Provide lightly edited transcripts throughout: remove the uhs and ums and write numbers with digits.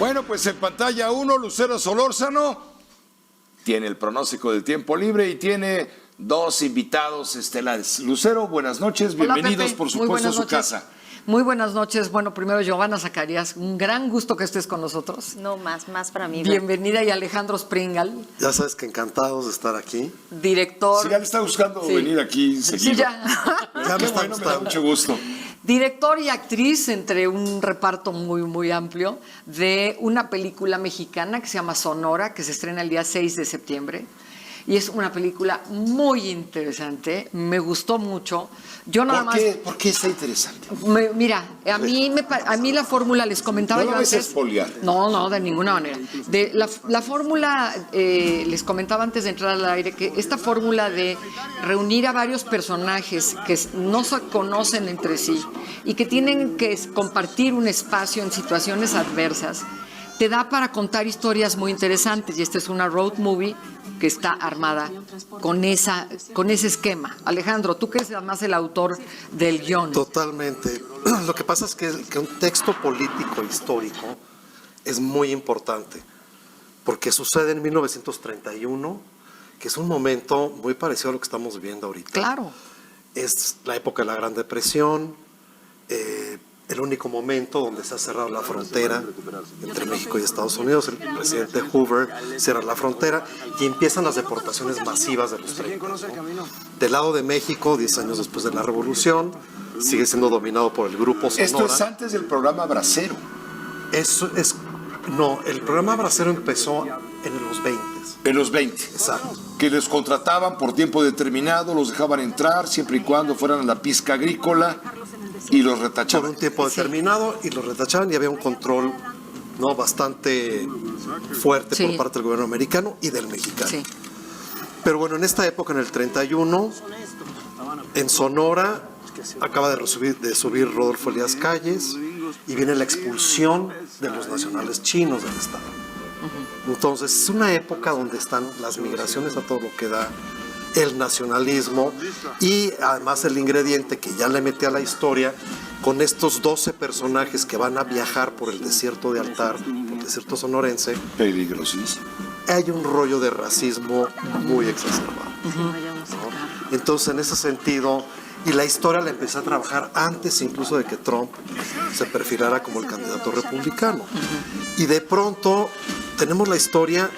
Bueno, pues en pantalla 1, Lucero Solórzano tiene el pronóstico del tiempo libre y tiene dos invitados estelares. Lucero, buenas noches, bienvenidos. Hola, por supuesto a su casa. Muy buenas noches. Bueno, primero Giovanna Zacarías, un gran gusto que estés con nosotros. No, más para mí. Bienvenida, y Alejandro Springal. Ya sabes que encantados de estar aquí. Director. Sí, ya le está buscando venir aquí seguido. Sí, ya. Ya me está bueno, me da mucho gusto. Director y actriz, entre un reparto muy amplio, de una película mexicana que se llama Sonora, que se estrena el día 6 de septiembre. Y es una película muy interesante, me gustó mucho. Yo nada más. ¿Por qué está interesante? Mira, a mí la fórmula, les comentaba yo antes. No la vas a expoliar. No, de ninguna manera. La fórmula, les comentaba antes de entrar al aire, que esta fórmula de reunir a varios personajes que no se conocen entre sí y que tienen que compartir un espacio en situaciones adversas, te da para contar historias muy interesantes. Y esta es una road movie que está armada con ese esquema. Alejandro, tú que eres además el autor del guión. Totalmente. Lo que pasa es que un texto político histórico es muy importante, porque sucede en 1931, que es un momento muy parecido a lo que estamos viviendo ahorita. Claro. Es la época de la Gran Depresión, el único momento donde se ha cerrado la frontera entre México y Estados Unidos. El presidente Hoover cierra la frontera y empiezan las deportación masivas de los 30, ¿no? Del lado de México, 10 años después de la Revolución, sigue siendo dominado por el Grupo Sonora. Esto es antes del programa Bracero. No, el programa Bracero empezó en los 20. En los 20. Exacto. Que les contrataban por tiempo determinado, los dejaban entrar siempre y cuando fueran a la pizca agrícola y los retachaban. Por un tiempo determinado y los retachaban, y había un control bastante fuerte por parte del gobierno americano y del mexicano. Sí. Pero bueno, en esta época, en el 31, en Sonora, acaba de subir Rodolfo Elías Calles y viene la expulsión de los nacionales chinos del estado. Entonces es una época donde están las migraciones a todo lo que da, el nacionalismo y además el ingrediente que ya le metí a la historia con estos 12 personajes que van a viajar por el desierto de Altar, por el desierto sonorense. Peligrosísimo. Hay un rollo de racismo muy exacerbado. ¿No? Entonces, en ese sentido, y la historia la empecé a trabajar antes incluso de que Trump se perfilara como el candidato republicano. Y de pronto tenemos la historia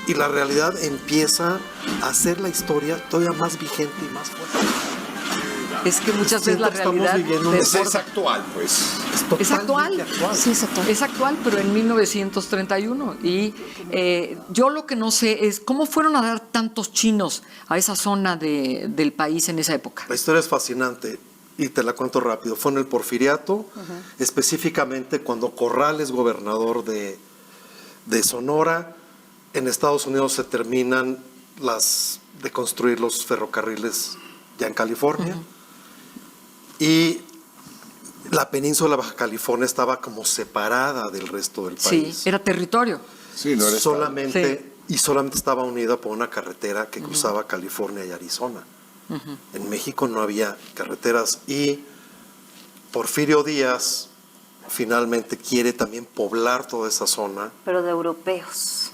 y la realidad empieza a hacer la historia todavía más vigente y más fuerte. Es que muchas veces la realidad es actual, pues. Es actual. Sí, es actual. Es actual, pero en 1931. Y yo lo que no sé es cómo fueron a dar tantos chinos a esa zona del país en esa época. La historia es fascinante y te la cuento rápido. Fue en el Porfiriato, específicamente cuando Corrales, gobernador de Sonora. En Estados Unidos se terminan de construir los ferrocarriles ya en California. Y la península de Baja California estaba como separada del resto del país. Sí, era territorio. Sí, no era solamente estaba unida por una carretera que cruzaba California y Arizona. En México no había carreteras y Porfirio Díaz finalmente quiere también poblar toda esa zona. Pero de europeos.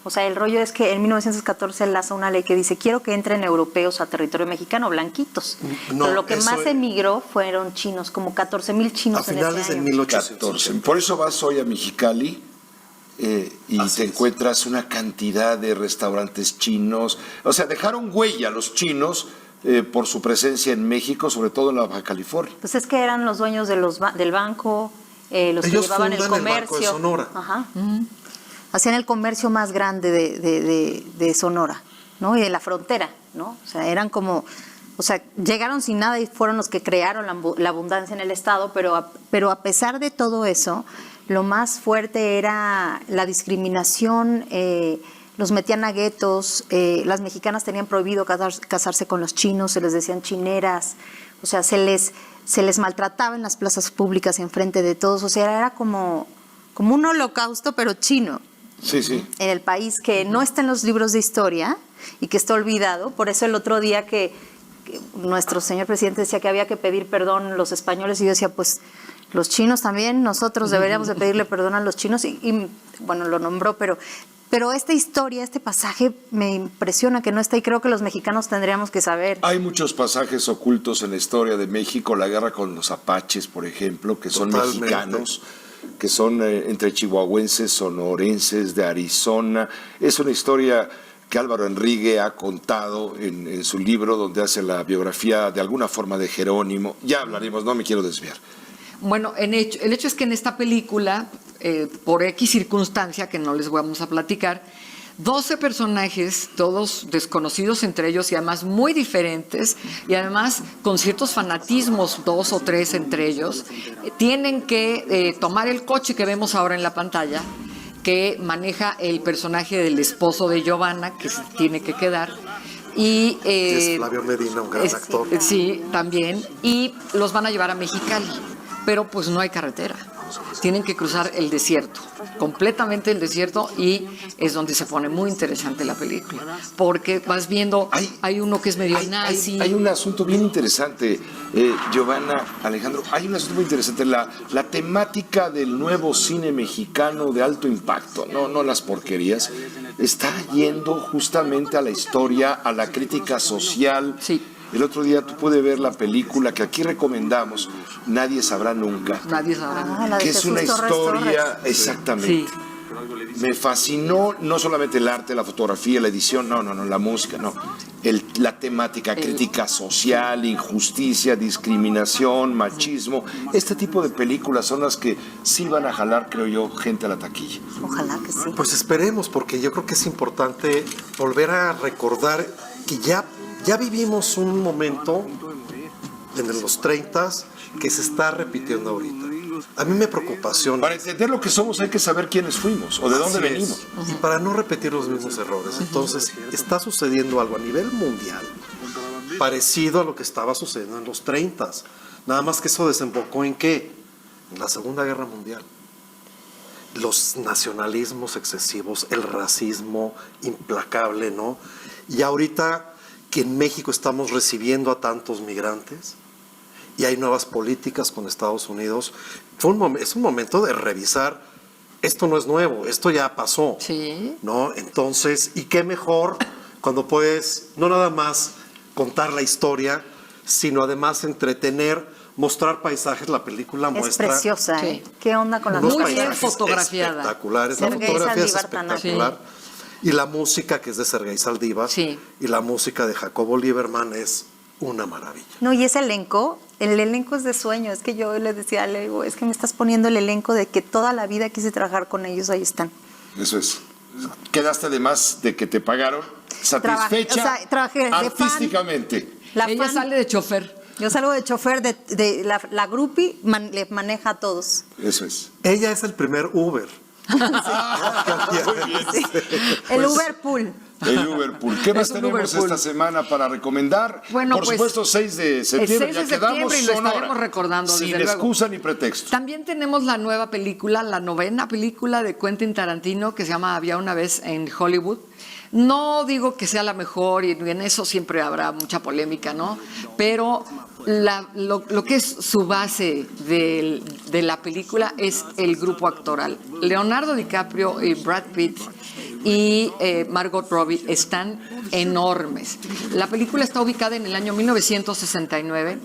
O sea, el rollo es que en 1914 él lanza una ley que dice: quiero que entren europeos a territorio mexicano, blanquitos. No, pero lo que más emigró fueron chinos, como 14,000 chinos a en finales ese de año. 1814. Por eso vas hoy a Mexicali y te encuentras una cantidad de restaurantes chinos. O sea, dejaron huella los chinos por su presencia en México, sobre todo en la Baja California. Pues es que eran los dueños de del banco, los que llevaban el comercio. El Banco de Sonora. Ajá. Hacían el comercio más grande de Sonora, ¿no? Y de la frontera, ¿no? O sea, eran como, llegaron sin nada y fueron los que crearon la abundancia en el estado, pero a pesar de todo eso, lo más fuerte era la discriminación. Los metían a guetos, las mexicanas tenían prohibido casarse con los chinos, se les decían chineras, o sea, se les maltrataba en las plazas públicas enfrente de todos, o sea, era como un holocausto, pero chino. Sí, sí. En el país, que no está en los libros de historia y que está olvidado. Por eso el otro día que nuestro señor presidente decía que había que pedir perdón los españoles, y yo decía, pues Los chinos también, nosotros deberíamos de pedirle perdón a los chinos y bueno, lo nombró, pero esta historia, este pasaje me impresiona que no está y creo que los mexicanos tendríamos que saber. Hay muchos pasajes ocultos en la historia de México, la guerra con los apaches, por ejemplo, que son mexicanos, que son entre chihuahuenses, sonorenses, de Arizona. Es una historia que Álvaro Enrique ha contado en su libro, donde hace la biografía de alguna forma de Jerónimo. Ya hablaremos, no me quiero desviar. Bueno, el hecho es que en esta película, por X circunstancia, que no les vamos a platicar, 12 personajes, todos desconocidos entre ellos y además muy diferentes, y además con ciertos fanatismos, 2 o 3 entre ellos, tienen que tomar el coche que vemos ahora en la pantalla, que maneja el personaje del esposo de Giovanna, que se tiene que quedar. Y, es Flavio Medina, un gran actor. Sí, también. Y los van a llevar a Mexicali. Pero pues no hay carretera, tienen que cruzar el desierto, completamente el desierto, y es donde se pone muy interesante la película, porque vas viendo, hay uno que es medio nazi. Hay un asunto bien interesante, Giovanna, Alejandro, hay un asunto muy interesante, la temática del nuevo cine mexicano de alto impacto, no las porquerías, está yendo justamente a la historia, a la crítica social. Sí. El otro día tú pude ver la película que aquí recomendamos, Nadie sabrá nunca. Nadie sabrá nunca. Que es una historia, exactamente. Sí. Me fascinó no solamente el arte, la fotografía, la edición, no, la música, no. La temática, crítica social, injusticia, discriminación, machismo. Este tipo de películas son las que sí van a jalar, creo yo, gente a la taquilla. Ojalá que sí. Pues esperemos, porque yo creo que es importante volver a recordar que ya vivimos un momento en los 30s que se está repitiendo ahorita. A mí me preocupación. Para entender lo que somos hay que saber quiénes fuimos o de dónde venimos. Y para no repetir los mismos errores. Entonces, está sucediendo algo a nivel mundial parecido a lo que estaba sucediendo en los 30s. Nada más que eso desembocó en ¿qué? En la Segunda Guerra Mundial. Los nacionalismos excesivos, el racismo implacable, ¿no? Y ahorita que en México estamos recibiendo a tantos migrantes y hay nuevas políticas con Estados Unidos, es un momento de revisar, esto no es nuevo, esto ya pasó, sí, ¿no? Entonces, ¿y qué mejor cuando puedes no nada más contar la historia, sino además entretener, mostrar paisajes? La película muestra... Es preciosa, ¿eh? Sí. ¿Qué onda con la muy bien fotografiada, espectaculares, la fotografía es espectacular. Sí. Y la música, que es de Sergei Saldívar, sí, y la música de Jacobo Lieberman es una maravilla. No, y ese elenco, el elenco es de sueño. Es que yo le decía a Lego, es que me estás poniendo el elenco de que toda la vida quise trabajar con ellos, ahí están. Eso es. ¿Quedaste además de que te pagaron satisfecha trabajé artísticamente? Ella sale de chofer. Yo salgo de chofer, de la groupie le maneja a todos. Eso es. Ella es el primer Uber. Sí. El Uberpool. El Uberpool. ¿Qué más tenemos esta semana para recomendar? Bueno, por supuesto, 6 de septiembre. El 6 de septiembre y lo estaremos recordando. Sin excusa ni pretexto. También tenemos la nueva película, la 9ª película de Quentin Tarantino, que se llama Había una vez en Hollywood. No digo que sea la mejor, y en eso siempre habrá mucha polémica, ¿no? Pero lo que es su base de la película es el grupo actoral. Leonardo DiCaprio y Brad Pitt y Margot Robbie están enormes. La película está ubicada en el año 1969,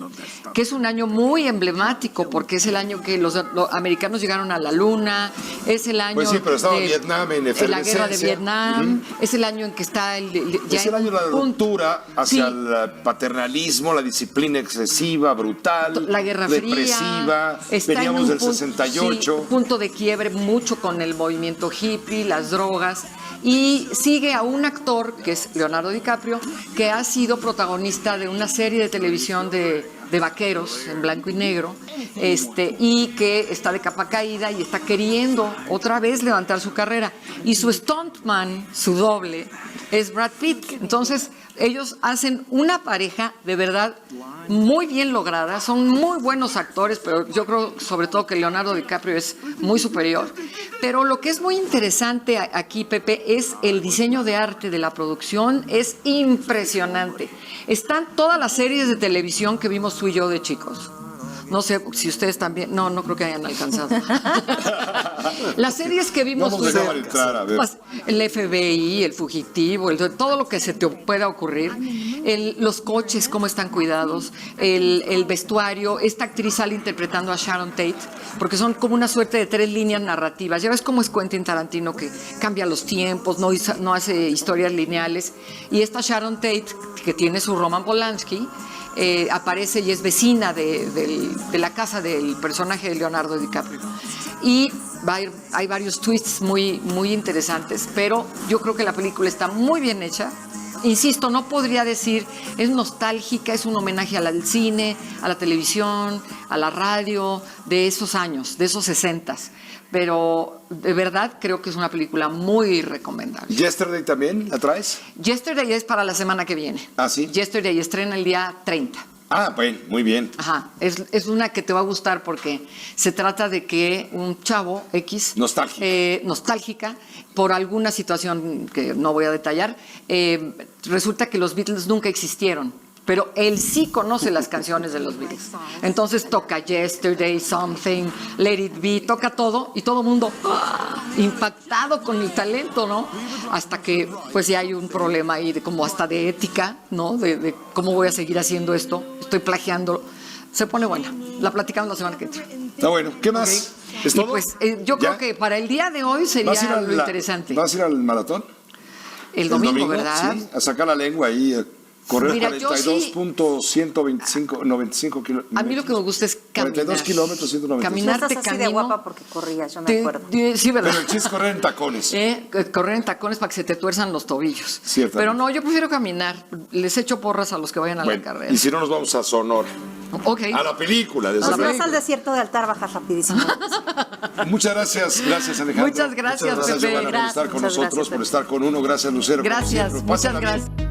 que es un año muy emblemático porque es el año que los americanos llegaron a la luna, es el año pues sí, pero estaba Vietnam en efervescencia. La guerra de Vietnam, es el año en que está es el año de la ruptura hacia el paternalismo, la disciplina excesiva, brutal, la Guerra represiva, Fría, veníamos del 68. Sí, punto de quiebre mucho con el movimiento hippie, las drogas. Y sigue a un actor, que es Leonardo DiCaprio, que ha sido protagonista de una serie de televisión de vaqueros en blanco y negro, y que está de capa caída y está queriendo otra vez levantar su carrera. Y su stuntman, su doble, es Brad Pitt. Entonces, ellos hacen una pareja de verdad muy bien lograda, son muy buenos actores, pero yo creo sobre todo que Leonardo DiCaprio es muy superior. Pero lo que es muy interesante aquí, Pepe, es el diseño de arte de la producción, es impresionante. Están todas las series de televisión que vimos tú y yo de chicos. No sé si ustedes también, no creo que hayan alcanzado. Las series que vimos, No nos dejaban entrar, a ver. el FBI, el fugitivo, todo lo que se te pueda ocurrir, los coches, cómo están cuidados, el vestuario, esta actriz sale interpretando a Sharon Tate, porque son como una suerte de 3 líneas narrativas. Ya ves cómo es Quentin Tarantino, que cambia los tiempos, no hace historias lineales, y esta Sharon Tate, que tiene su Roman Polanski, aparece y es vecina de la casa del personaje de Leonardo DiCaprio. Y hay varios twists muy, muy interesantes, pero yo creo que la película está muy bien hecha. Insisto, no podría decir, es nostálgica, es un homenaje al cine, a la televisión, a la radio, de esos años, de esos 60s. Pero de verdad creo que es una película muy recomendable. ¿Yesterday también la traes? Yesterday es para la semana que viene. ¿Ah, sí? Yesterday estrena el día 30. Ah, bueno, muy bien. Ajá, es una que te va a gustar porque se trata de que un chavo X... nostálgica, por alguna situación que no voy a detallar, resulta que los Beatles nunca existieron, pero él sí conoce las canciones de los Beatles. Entonces toca Yesterday, Something, Let It Be, toca todo y todo el mundo impactado con el talento, ¿no? Hasta que pues ya hay un problema ahí de como hasta de ética, ¿no? De cómo voy a seguir haciendo esto, estoy plagiando. Se pone buena. La platicamos la semana que entra. Está bueno. ¿Qué más? Okay. ¿Es todo? Y pues yo creo que para el día de hoy sería lo interesante. ¿Vas a ir al maratón? El domingo, ¿verdad? Sí, a sacar la lengua ahí, a correr 42.195 kilómetros. A mí lo que me gusta es caminar. 42 kilómetros, 195. Caminar te camino. De guapa porque corrías, yo me acuerdo. Sí, ¿verdad? Pero el chiste es correr en tacones. Correr en tacones para que se te tuerzan los tobillos. Ciertamente. Pero no, yo prefiero caminar. Les echo porras a los que vayan a la carrera. Y si no, nos vamos a Sonora. Okay. A la película. Pues vas al desierto de Altar, bajas rapidísimo. Muchas gracias Alejandro. Muchas gracias, Pepe. Pepe. Por estar con nosotros, por estar con Uno. Gracias, Lucero. Gracias, muchas gracias.